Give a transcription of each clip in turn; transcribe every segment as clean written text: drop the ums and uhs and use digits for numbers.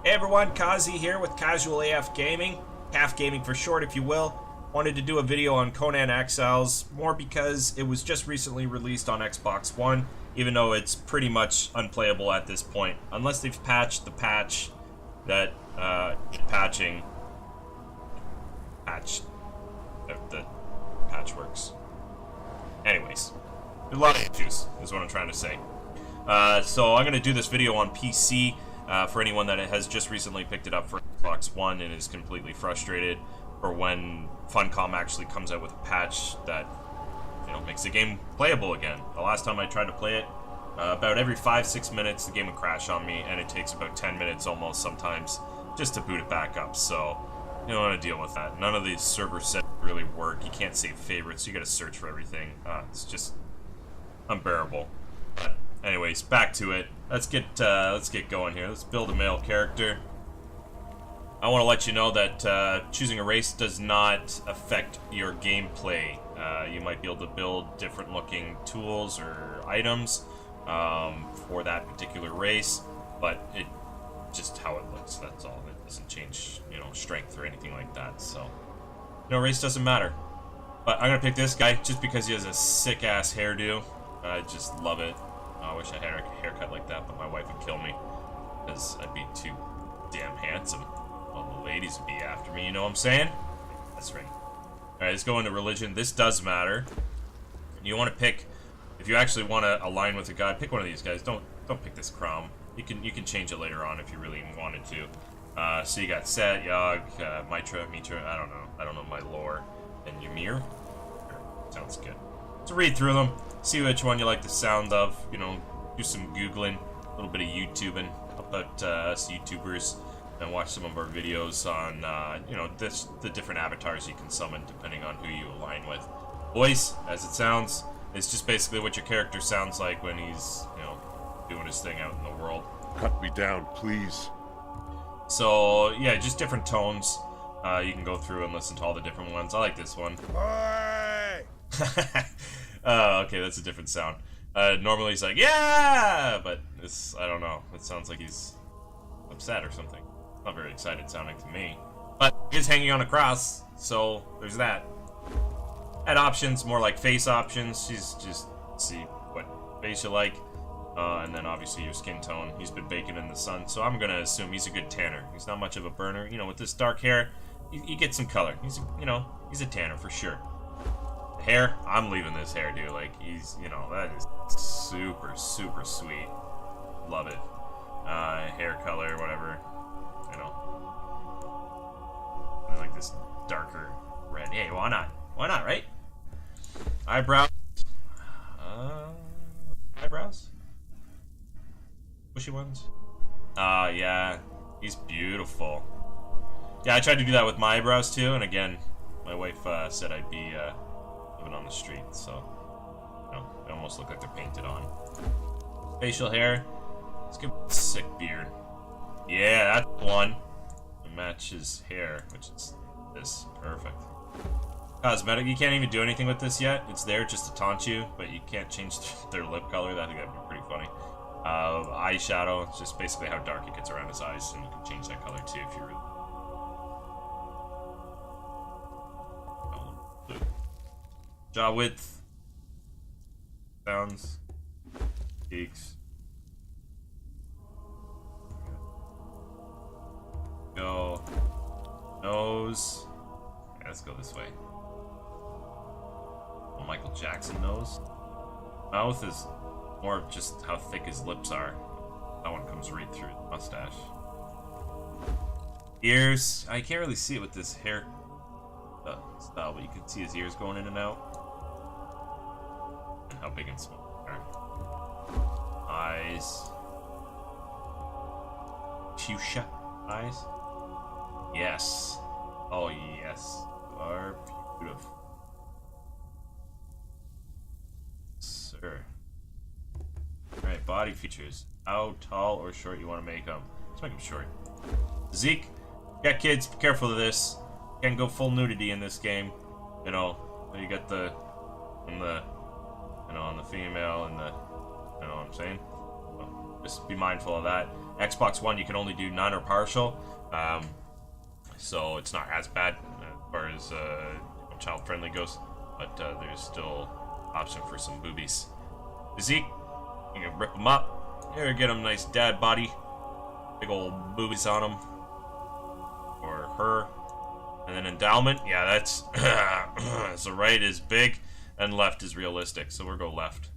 Hey everyone, Kazi here with Casual AF Gaming, CAF Gaming for short if you will. Wanted to do a video on Conan Exiles, more because it was just recently released on Xbox One, even though it's pretty much unplayable at this point. Unless they've patched the patch that, the patch works. Anyways, there's a lot of issues, is what I'm trying to say. So I'm going to do this video on PC. For anyone that has just recently picked it up for Xbox One and is completely frustrated, or when Funcom actually comes out with a patch that, you know, makes the game playable again. The last time I tried to play it, about every 5-6 minutes the game would crash on me, and it takes about 10 minutes almost sometimes just to boot it back up. So you don't want to deal with that. None of these server sets really work. You can't save favorites. You got to search for everything. It's just unbearable. But anyways, back to it. Let's get going here. Let's build a male character. I want to let you know that choosing a race does not affect your gameplay. You might be able to build different looking tools or items for that particular race, but it just how it looks, that's all. It doesn't change, you know, strength or anything like that. So, no, race doesn't matter. But I'm gonna pick this guy just because he has a sick ass hairdo. I just love it. I wish I had a haircut like that, but my wife would kill me because I'd be too damn handsome. All the ladies would be after me, you know what I'm saying? That's right. Alright, let's go into religion. This does matter. You want to pick, if you actually want to align with a god, pick one of these guys. Don't pick this Crom. You can change it later on if you really wanted to. So you got Set, Yogg, Mitra, I don't know my lore, and Ymir. Sounds good. So read through them, see which one you like the sound of, you know, do some Googling, a little bit of YouTubing, help out us YouTubers, and watch some of our videos on, you know, the different avatars you can summon depending on who you align with. Voice, as it sounds, is just basically what your character sounds like when he's, you know, doing his thing out in the world. Cut me down, please. So, yeah, just different tones. You can go through and listen to all the different ones. I like this one. Hey! Okay, that's a different sound. Normally he's like, yeah! But this, I don't know. It sounds like he's upset or something. Not very excited sounding to me. But he's hanging on a cross, so there's that. Add options, more like face options. Just see what face you like. And then obviously your skin tone. He's been baking in the sun, so I'm gonna assume he's a good tanner. He's not much of a burner. You know, with this dark hair, you get some color. He's, you know, he's a tanner for sure. The hair, I'm leaving this hair, dude. Like, he's, you know, that is super, super sweet. Love it. Hair color, whatever. You know, I like this darker red. Hey, why not? Why not, right? Eyebrows. Eyebrows? Bushy ones? Yeah. He's beautiful. Yeah, I tried to do that with my eyebrows too, and again, my wife said I'd be living on the street, so, you know, they almost look like they're painted on. Facial hair. Let's give him a sick beard. Yeah, that's one. To match his hair, which is this. Perfect. Cosmetic, you can't even do anything with this yet. It's there just to taunt you, but you can't change their lip color. I think that'd be pretty funny. Eyeshadow, it's just basically how dark it gets around his eyes, and you can change that color too if you really. Jaw width. Sounds. Cheeks. Go. Nose. Yeah, let's go this way. Oh, Michael Jackson nose. Mouth is more of just how thick his lips are. That one comes right through the mustache. Ears. I can't really see it with this hair style, but you can see his ears going in and out. And how big and small they are. Eyes. Fuchsia eyes. Yes. Oh, yes. You are beautiful. Sir. Alright, body features. How tall or short you want to make them. Let's make them short. Zeke. Yeah, kids, be careful of this. You can't go full nudity in this game. You know, you got the, you know, on the female and the, you know what I'm saying? So just be mindful of that. Xbox One, you can only do none or partial, so it's not as bad as far as child-friendly goes, but there's still option for some boobies. Zeke, you can rip them up. Here, get him nice dad body, big old boobies on him, or her. And then endowment, yeah, that's so right is big and left is realistic, so we'll go left.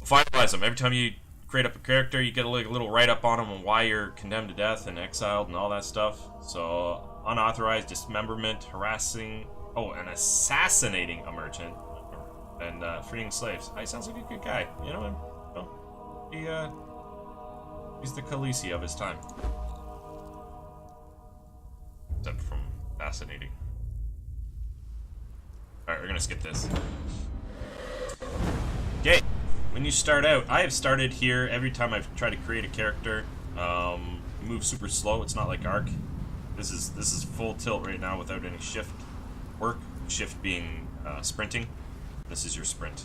Finalize them. Every time you create up a character, you get a little write-up on them and why you're condemned to death and exiled and all that stuff. So unauthorized dismemberment, harassing, and assassinating a merchant, and freeing slaves. He sounds like a good guy, you know. He's the Khaleesi of his time, except from fascinating. Alright, we're gonna skip this. Okay, when you start out, I have started here every time I've tried to create a character. Move super slow. It's not like Ark. This is full tilt right now without any shift work. Shift being sprinting. This is your sprint.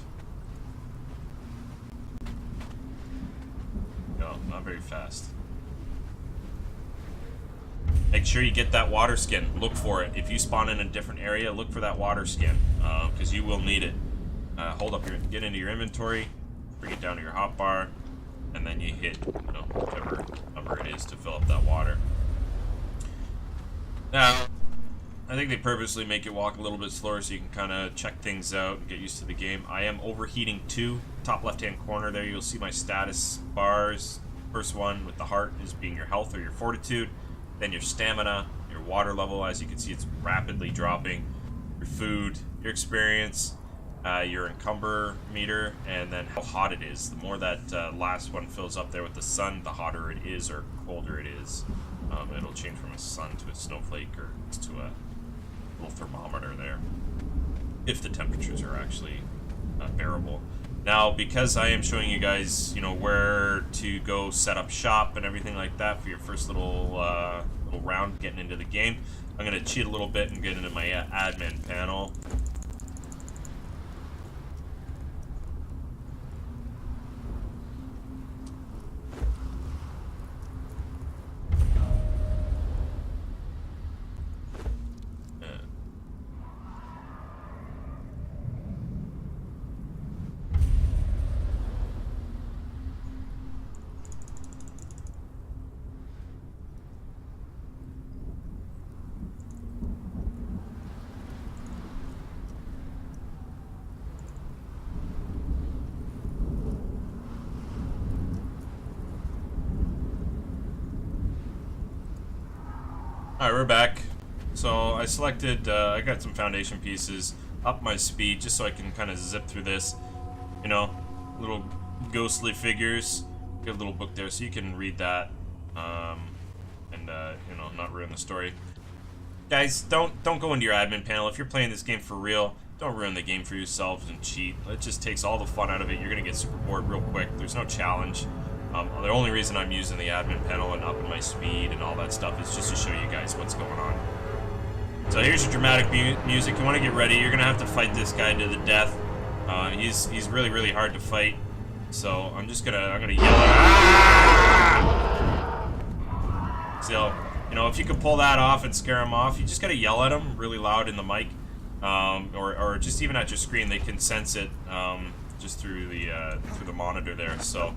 No, not very fast. Make sure you get that water skin. Look for it. If you spawn in a different area, look for that water skin, because you will need it. Get into your inventory, bring it down to your hotbar, and then you hit, whichever number it is to fill up that water. Now, I think they purposely make it walk a little bit slower so you can kind of check things out and get used to the game. I am overheating too. Top left-hand corner there, you'll see my status bars. First one with the heart is being your health or your fortitude. Then your stamina, your water level, as you can see it's rapidly dropping. Your food, your experience, your encumber meter, and then how hot it is. The more that last one fills up there with the sun, the hotter it is or colder it is. It'll change from a sun to a snowflake or to a little thermometer there, if the temperatures are actually bearable. Now, because I am showing you guys, where to go set up shop and everything like that for your first little round getting into the game, I'm going to cheat a little bit and get into my admin panel. Alright, we're back. So I selected, I got some foundation pieces, up my speed just so I can kind of zip through this. Little ghostly figures. Got a little book there so you can read that, and not ruin the story. Guys, don't go into your admin panel. If you're playing this game for real, don't ruin the game for yourselves and cheat. It just takes all the fun out of it. You're gonna get super bored real quick. There's no challenge. The only reason I'm using the admin panel and upping my speed and all that stuff is just to show you guys what's going on. So here's your dramatic music. You want to get ready. You're gonna have to fight this guy to the death. He's really, really hard to fight. So I'm gonna yell at him. So if you could pull that off and scare him off, you just gotta yell at him really loud in the mic, or just even at your screen. They can sense it just through the monitor there. So.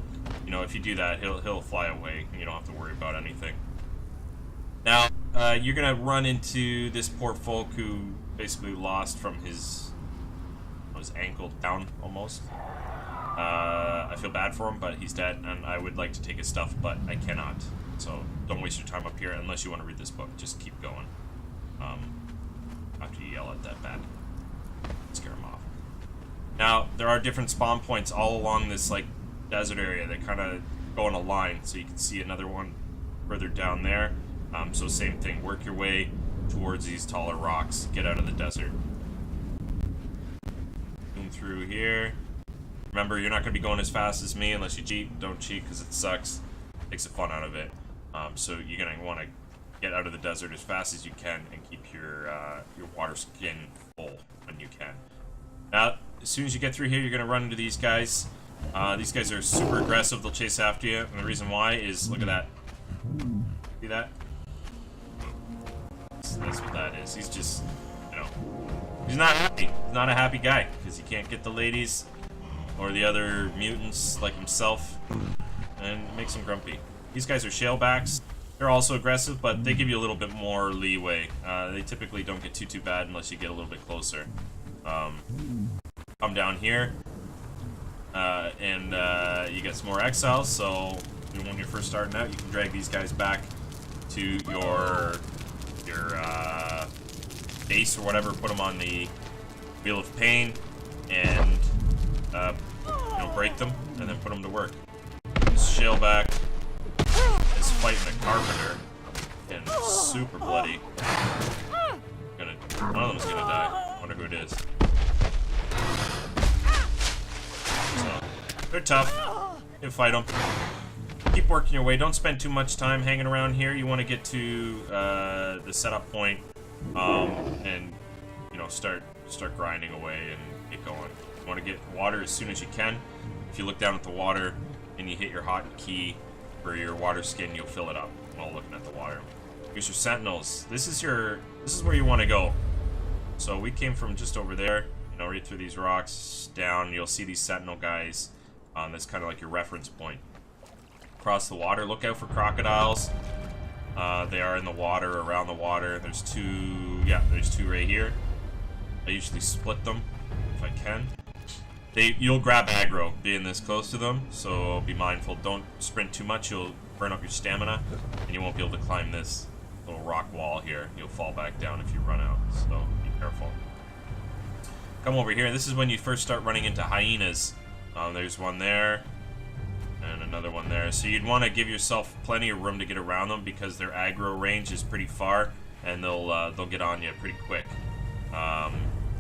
If you do that, he'll fly away. You don't have to worry about anything. Now, you're gonna run into this poor folk who basically lost from his ankle down almost. I feel bad for him, but he's dead, and I would like to take his stuff, but I cannot. So don't waste your time up here unless you want to read this book. Just keep going. After you yell at that bad, scare him off. Now, there are different spawn points all along this desert area that kind of go in a line, so you can see another one further down there. So same thing, work your way towards these taller rocks, get out of the desert. Zoom through here. Remember, you're not going to be going as fast as me unless you cheat. Don't cheat because it sucks. Takes the fun out of it. So you're going to want to get out of the desert as fast as you can and keep your water skin full when you can. Now, as soon as you get through here, you're going to run into these guys. These guys are super aggressive. They'll chase after you, and the reason why is, look at that. See that? That's what that is. He's just, you know, he's not happy. He's not a happy guy because he can't get the ladies or the other mutants like himself, and it makes him grumpy. These guys are shalebacks. They're also aggressive, but they give you a little bit more leeway. They typically don't get too bad unless you get a little bit closer. Come down here, and you get some more exiles. So when you're first starting out, you can drag these guys back to your base or whatever. Put them on the Wheel of Pain, and you know, break them, and then put them to work. This shaleback is fighting a carpenter, and super bloody. One of them's gonna die. I wonder who it is. So, they're tough. You can fight them. Keep working your way. Don't spend too much time hanging around here. You want to get to the setup point, and you know, start grinding away and get going. You want to get water as soon as you can. If you look down at the water and you hit your hotkey for your water skin, you'll fill it up while looking at the water. Here's your sentinels. This is where you want to go. So we came from just over there, you know, right through these rocks down. You'll see these sentinel guys. That's kind of like your reference point. Across the water, look out for crocodiles. They are in the water, around the water. There's two, yeah, there's two right here. I usually split them if I can. You'll grab aggro being this close to them, so be mindful. Don't sprint too much. You'll burn up your stamina, and you won't be able to climb this little rock wall here. You'll fall back down if you run out, so be careful. Come over here. This is when you first start running into hyenas. There's one there, and another one there. So you'd want to give yourself plenty of room to get around them because their aggro range is pretty far, and they'll get on you pretty quick.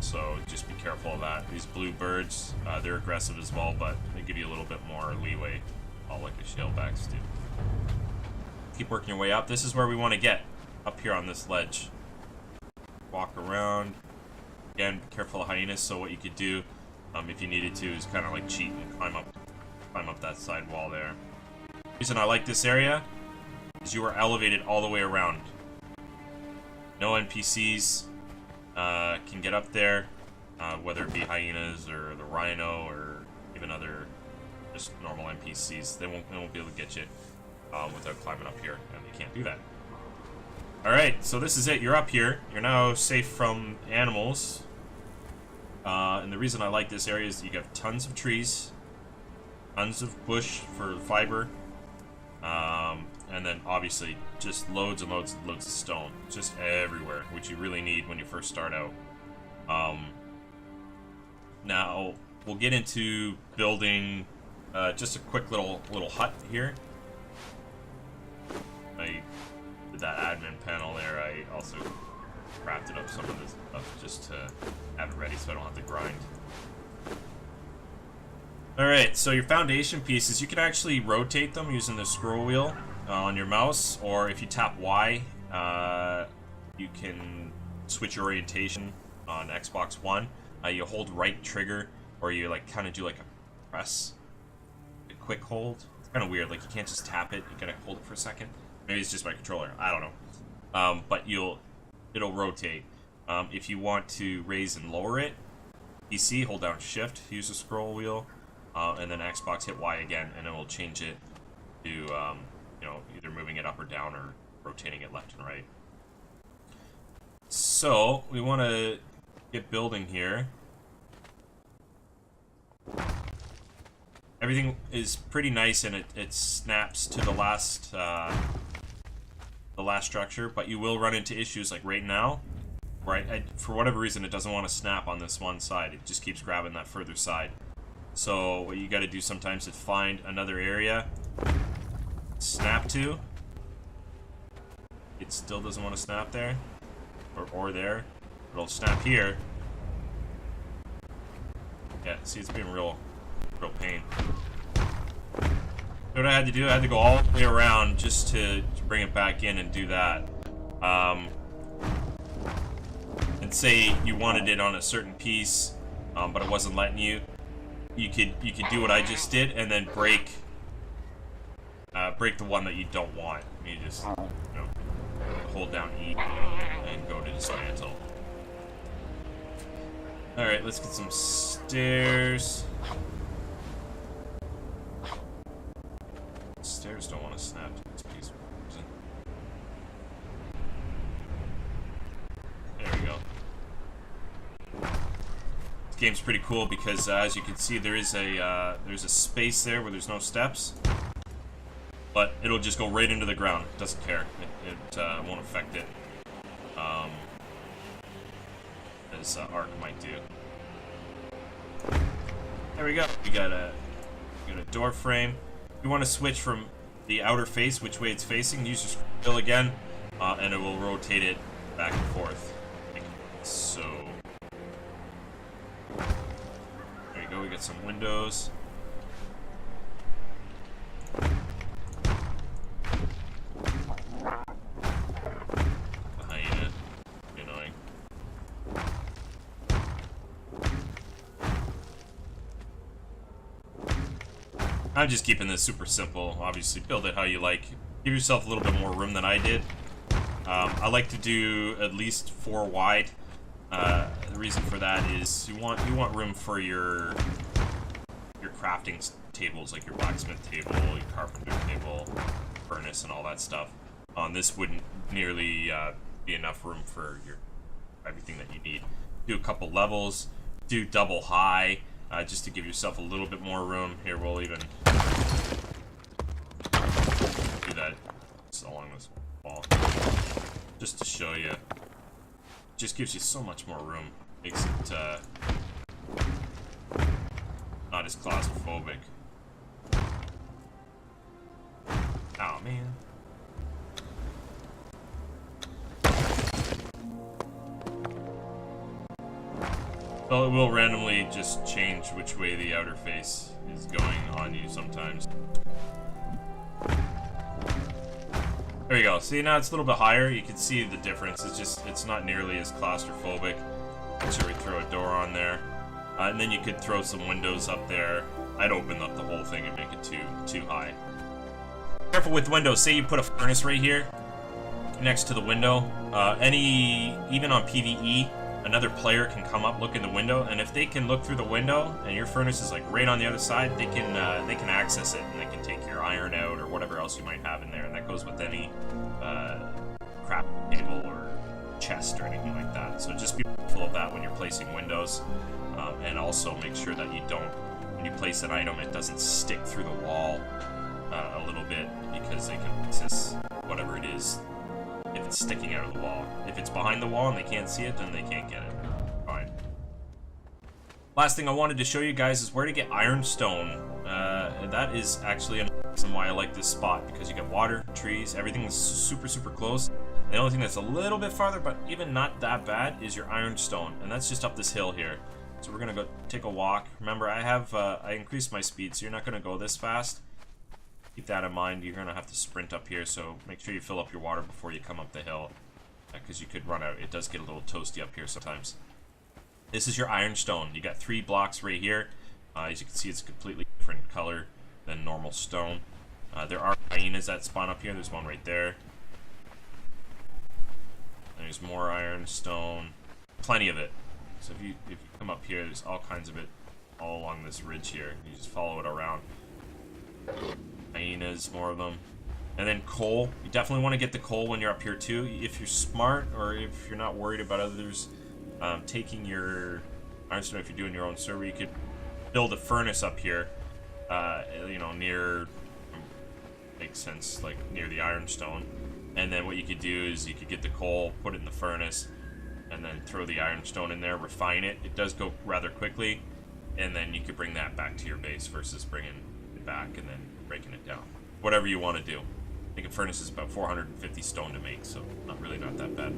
So just be careful of that. These blue birds, they're aggressive as well, but they give you a little bit more leeway, all like the shalebacks do. Keep working your way up. This is where we want to get, up here on this ledge. Walk around. Again, be careful of hyenas, so what you could do, if you needed to, is kind of like cheat and climb up that side wall there. The reason I like this area is you are elevated all the way around. No NPCs can get up there, whether it be hyenas or the rhino or even other just normal NPCs. They won't be able to get you without climbing up here, and they can't do that. Alright, so this is it. You're up here. You're now safe from animals. And the reason I like this area is you got tons of trees, tons of bush for fiber, and then obviously just loads and loads and loads of stone, just everywhere, which you really need when you first start out. Now we'll get into building just a quick little hut here. I did that admin panel there. I also crafted up some of this stuff just to have it ready so I don't have to grind. Alright, so your foundation pieces, you can actually rotate them using the scroll wheel on your mouse, or if you tap Y, you can switch your orientation on Xbox One. You hold right trigger, or you like kind of do like a press, a quick hold. It's kind of weird, like you can't just tap it, you gotta hold it for a second. Maybe it's just my controller, I don't know. But it'll rotate. If you want to raise and lower it, PC, hold down Shift, use the scroll wheel, and then Xbox, hit Y again, and it will change it to, you know, either moving it up or down or rotating it left and right. So, we want to get building here. Everything is pretty nice, and it snaps to the last structure, but you will run into issues like right now, where for whatever reason it doesn't want to snap on this one side. It just keeps grabbing that further side. So what you got to do sometimes is find another area, snap to. It still doesn't want to snap there, or there. It'll snap here. Yeah, see, it's being real pain. What I had to do, I had to go all the way around just to bring it back in and do that. And say you wanted it on a certain piece, but it wasn't letting you. you could do what I just did and then break the one that you don't want. You just hold down E and go to dismantle. All right, let's get some stairs. Stairs don't want to snap to this piece. There we go. This game's pretty cool because as you can see, there's a space there where there's no steps, but it'll just go right into the ground. It doesn't care. It won't affect it, as Ark might do. There we go. We got a door frame. You want to switch from the outer face, which way it's facing, use your scroll wheel again, and it will rotate it back and forth. Like so. There you go, we got some windows. Behind it. Annoying. I'm just keeping this super simple. Obviously, build it how you like. Give yourself a little bit more room than I did. I like to do at least 4 wide. The reason for that is you want room for your crafting tables, like your blacksmith table, your carpenter table, furnace, and all that stuff. This wouldn't nearly be enough room for everything that you need. Do a couple levels. Do double high. Just to give yourself a little bit more room. Here, we'll even do that along this wall, just to show you. Just gives you so much more room. Makes it not as claustrophobic. Oh man. Well, it will randomly just change which way the outer face is going on you sometimes. There you go. See, now it's a little bit higher. You can see the difference. It's not nearly as claustrophobic. Make sure we throw a door on there. And then you could throw some windows up there. I'd open up the whole thing and make it too high. Careful with windows. Say you put a furnace right here next to the window. Even on PvE, another player can come up, look in the window, and if they can look through the window and your furnace is like right on the other side, they can access it and they can take your iron out or whatever else you might have in there, and that goes with any crap table or chest or anything like that. So just be mindful of that when you're placing windows, and also make sure that when you place an item, it doesn't stick through the wall a little bit, because they can access whatever it is if it's sticking out of the wall. If it's behind the wall and they can't see it, then they can't get it. Fine. Last thing I wanted to show you guys is where to get Ironstone. That is actually another reason why I like this spot, because you get water, trees, everything is super close. The only thing that's a little bit farther, but even not that bad, is your Ironstone, and that's just up this hill here. So we're gonna go take a walk. Remember, I increased my speed, so you're not gonna go this fast. Keep that in mind. You're gonna have to sprint up here, so make sure you fill up your water before you come up the hill, because you could run out. It does get a little toasty up here sometimes. This is your Ironstone. You got 3 blocks right here. As you can see, it's a completely different color than normal stone. There are hyenas that spawn up here. There's one right there. There's more Ironstone. Plenty of it. So if you come up here, there's all kinds of it all along this ridge here. You just follow it around. Hyenas, more of them. And then coal. You definitely want to get the coal when you're up here too. If you're smart, or if you're not worried about others taking your Ironstone, if you're doing your own server, you could build a furnace up here, you know, near, makes sense, like near the Ironstone. And then what you could do is you could get the coal, put it in the furnace, and then throw the Ironstone in there, refine it. It does go rather quickly, and then you could bring that back to your base versus bringing it back and then breaking it down. Whatever you want to do. I think a furnace is about 450 stone to make, so not that bad.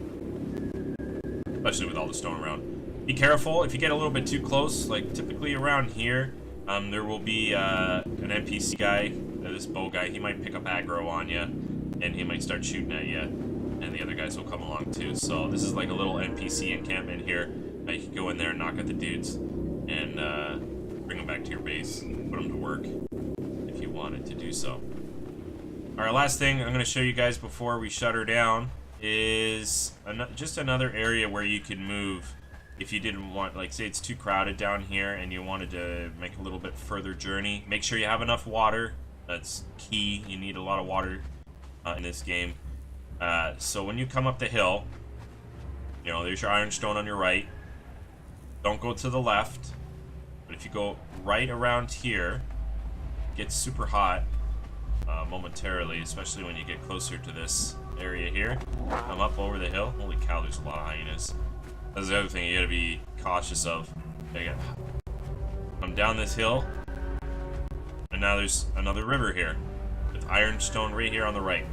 Especially with all the stone around. Be careful if you get a little bit too close. Like typically around here, there will be an NPC guy, this bow guy. He might pick up aggro on you, and he might start shooting at you, and the other guys will come along too. So this is like a little NPC encampment here. You can go in there and knock at the dudes and bring them back to your base and put them to work if you wanted to do so. Alright, last thing I'm going to show you guys before we shut her down is just another area where you can move if you didn't want, like say it's too crowded down here and you wanted to make a little bit further journey. Make sure you have enough water. That's key. You need a lot of water in this game. So when you come up the hill, you know, there's your Ironstone on your right. Don't go to the left. But if you go right around here, it gets super hot momentarily, especially when you get closer to this area here. Come up over the hill. Holy cow, there's a lot of hyenas. That's the other thing you gotta be cautious of. There you go. Come down this hill, and now there's another river here with Ironstone right here on the right.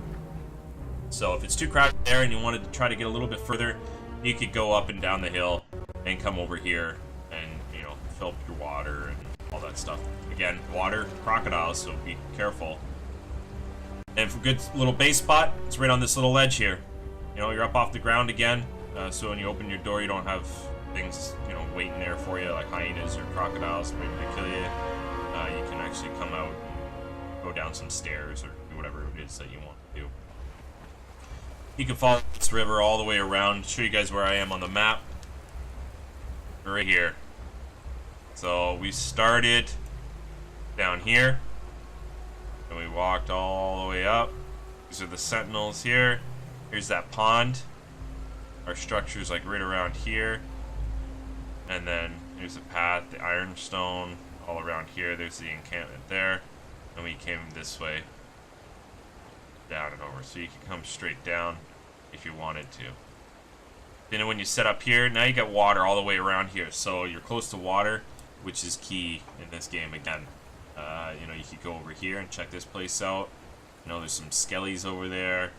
So if it's too crowded there and you wanted to try to get a little bit further, you could go up and down the hill and come over here and, you know, fill up your water and all that stuff. Again, water, crocodiles, so be careful. And for a good little base spot, it's right on this little ledge here. You know, you're up off the ground again, so when you open your door, you don't have things, you know, waiting there for you, like hyenas or crocodiles maybe to kill you. You can actually come out and go down some stairs or do whatever it is that you want to do. You can follow this river all the way around. Show you guys where I am on the map. Right here. So we started down here. And we walked all the way up. These are the sentinels here. Here's that pond. Our structure's like right around here. And then here's the path, the Ironstone, all around here. There's the encampment there. And we came this way. Down and over. So you can come straight down if you wanted to. Then when you set up here, now you got water all the way around here. So you're close to water, which is key in this game again. You know, you could go over here and check this place out. You know, there's some skellies over there.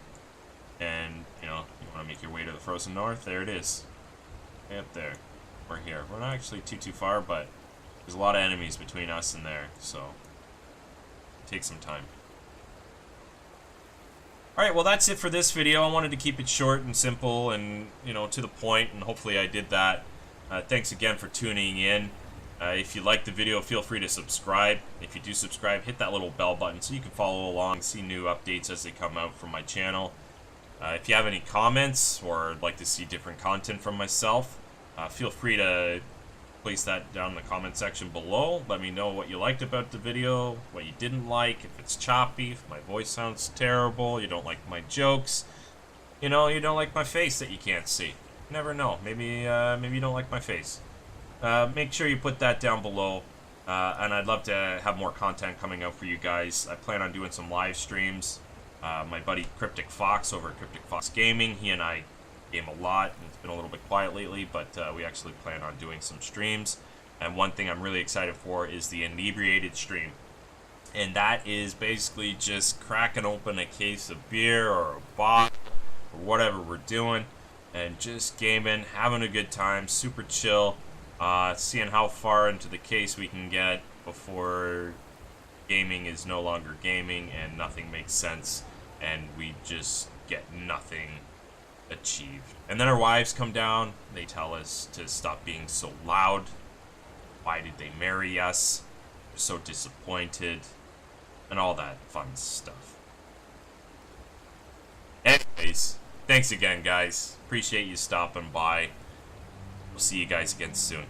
And, you know, you want to make your way to the frozen north. There it is. Right up there. We're here. We're not actually too far, but there's a lot of enemies between us and there. So, take some time. Alright, well that's it for this video. I wanted to keep it short and simple and, you know, to the point, and hopefully I did that. Thanks again for tuning in. If you like the video, feel free to subscribe. If you do subscribe, hit that little bell button so you can follow along and see new updates as they come out from my channel. If you have any comments or like to see different content from myself, feel free to place that down in the comment section below. Let me know what you liked about the video, what you didn't like, if it's choppy, if my voice sounds terrible, you don't like my jokes, you know, you don't like my face that you can't see. You never know. Maybe you don't like my face. Make sure you put that down below, and I'd love to have more content coming out for you guys. I plan on doing some live streams. My buddy Cryptic Fox over at Cryptic Fox Gaming, he and I game a lot, and it's been a little bit quiet lately, but we actually plan on doing some streams. And one thing I'm really excited for is the inebriated stream, and that is basically just cracking open a case of beer or a bottle or whatever we're doing and just gaming, having a good time, super chill, seeing how far into the case we can get before gaming is no longer gaming and nothing makes sense and we just get nothing achieved. And then our wives come down, they tell us to stop being so loud. Why did they marry us? We're so disappointed, and all that fun stuff. Anyways, thanks again guys. Appreciate you stopping by. We'll see you guys again soon.